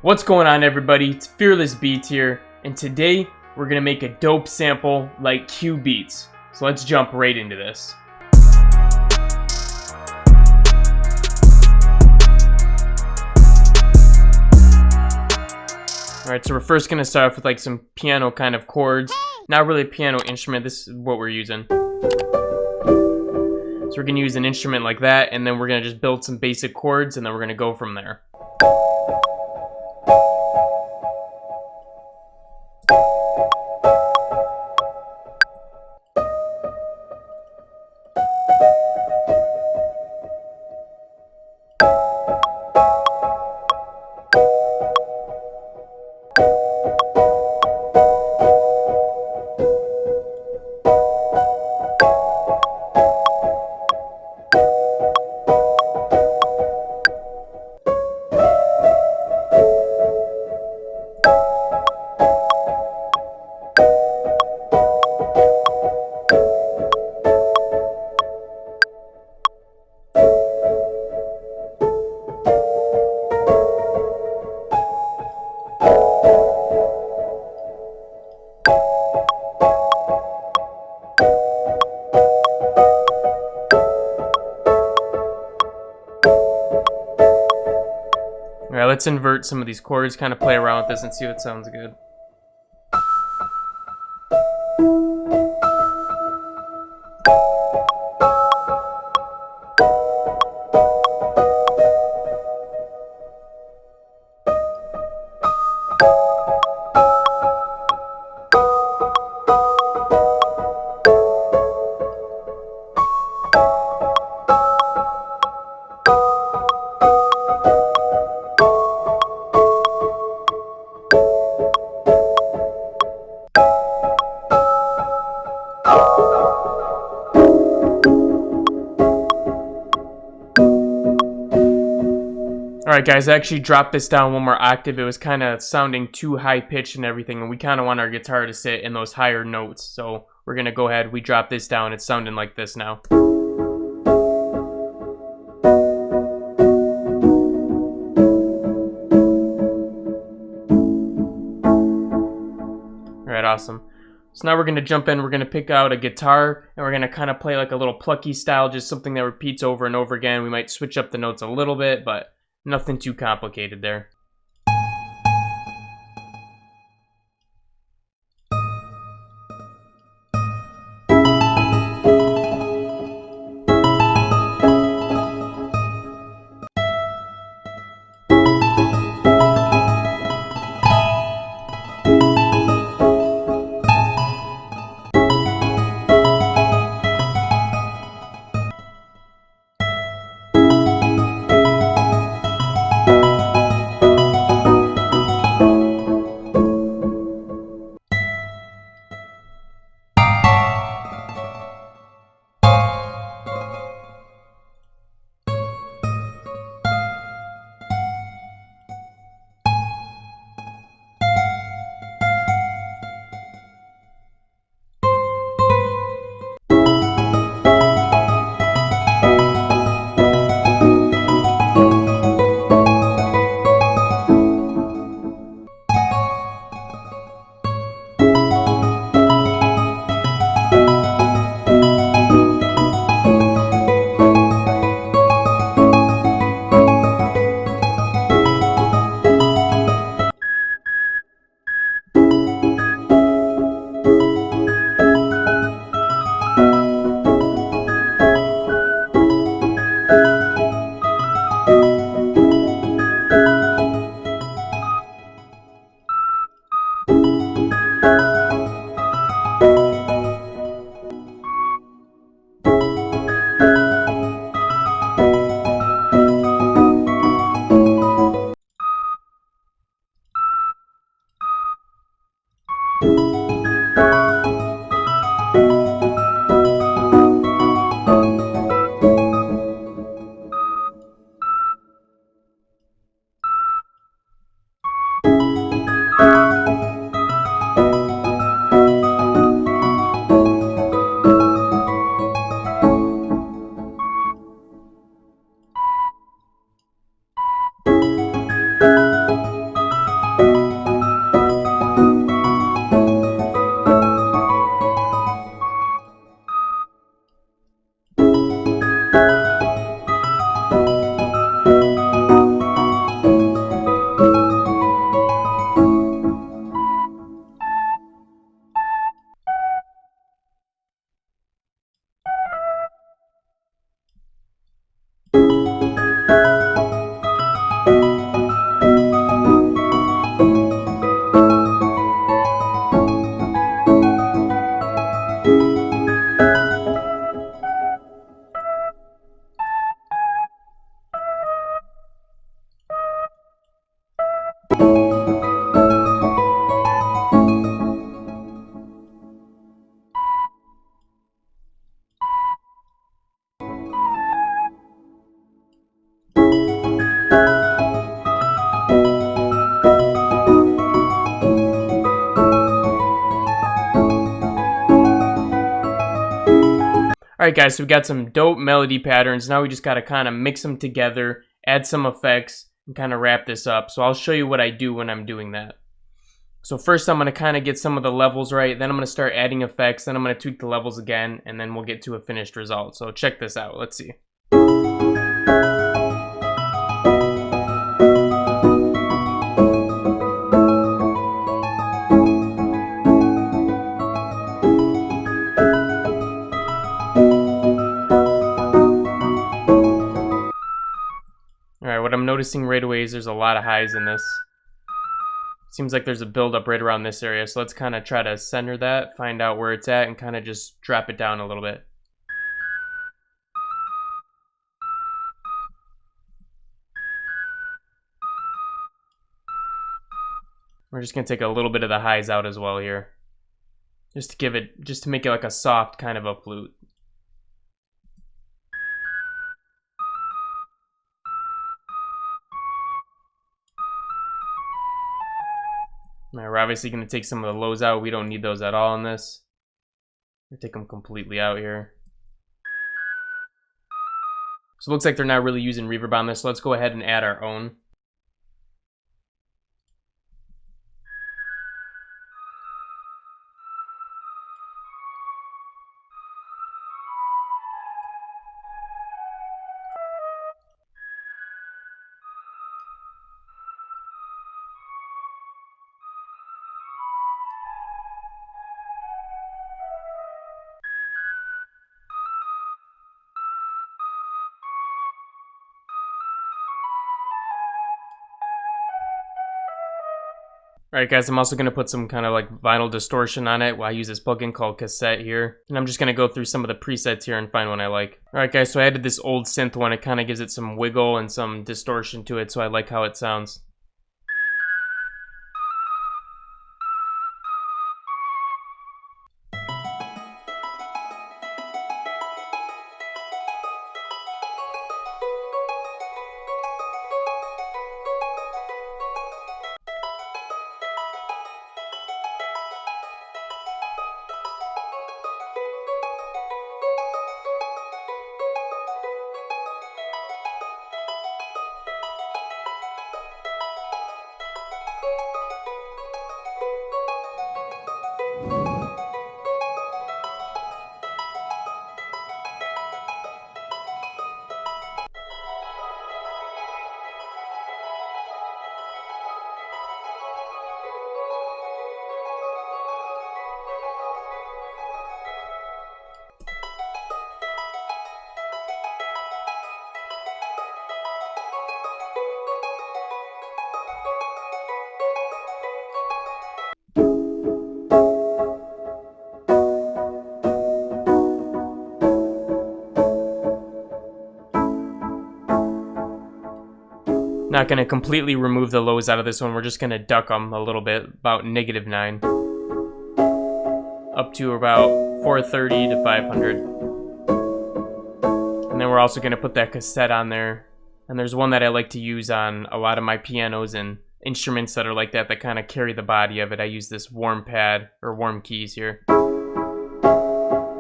What's going on, everybody? It's Fearless Beats here, and today we're gonna make a dope sample like Cubeatz. So let's jump right into this. Alright, so we're first gonna start off with like some piano kind of chords. Not really a piano instrument, this is what we're using. So we're gonna use an instrument like that, and then we're gonna just build some basic chords, and then we're gonna go from there. Alright, let's invert some of these chords, kind of play around with this and see what sounds good. Alright guys, I actually dropped this down one more octave. It was kind of sounding too high pitched and everything, and we kind of want our guitar to sit in those higher notes. So we're going to go ahead, we drop this down, it's sounding like this now. Alright, awesome. So now we're going to jump in, we're going to pick out a guitar, and we're going to kind of play like a little plucky style, just something that repeats over and over again. We might switch up the notes a little bit, but nothing too complicated there. Alright guys, so we got some dope melody patterns. Now we just gotta kind of mix them together, add some effects, and kind of wrap this up. So I'll show you what I do when I'm doing that. So first I'm gonna kind of get some of the levels right, then I'm gonna start adding effects, then I'm gonna tweak the levels again, and then we'll get to a finished result. So check this out, let's see. Alright, what I'm noticing right away is there's a lot of highs in this. Seems like there's a buildup right around this area, so let's kind of try to center that, find out where it's at, and kind of just drop it down a little bit. We're just gonna take a little bit of the highs out as well here. Just to make it like a soft kind of a flute. Now we're obviously going to take some of the lows out. We don't need those at all in this. We'll take them completely out here. So it looks like they're not really using reverb on this, so let's go ahead and add our own. Alright guys, I'm also going to put some kind of like vinyl distortion on it. Well, I use this plugin called Cassette here. And I'm just going to go through some of the presets here and find one I like. Alright guys, so I added this old synth one. It kind of gives it some wiggle and some distortion to it, so I like how it sounds. Not going to completely remove the lows out of this one. We're just going to duck them a little bit, about -9. Up to about 430 to 500. And then we're also going to put that cassette on there. And there's one that I like to use on a lot of my pianos and instruments that are like that kind of carry the body of it. I use this warm pad, or warm keys here.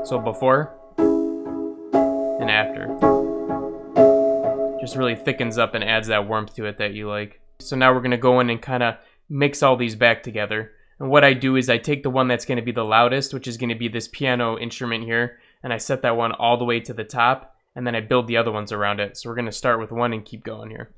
So before and after. Just really thickens up and adds that warmth to it that you like. So now we're going to go in and kind of mix all these back together. And what I do is I take the one that's going to be the loudest, which is going to be this piano instrument here, and I set that one all the way to the top, and then I build the other ones around it. So we're going to start with one and keep going here.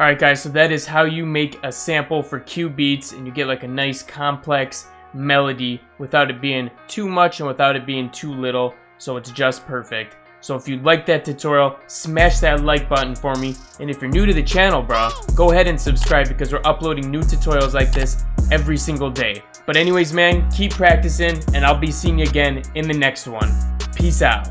Alright guys, so that is how you make a sample for Cubeatz, and you get like a nice complex melody without it being too much and without it being too little, so it's just perfect. So if you like that tutorial, smash that like button for me, and if you're new to the channel, bro, go ahead and subscribe because we're uploading new tutorials like this every single day. But anyways, man, keep practicing, and I'll be seeing you again in the next one. Peace out.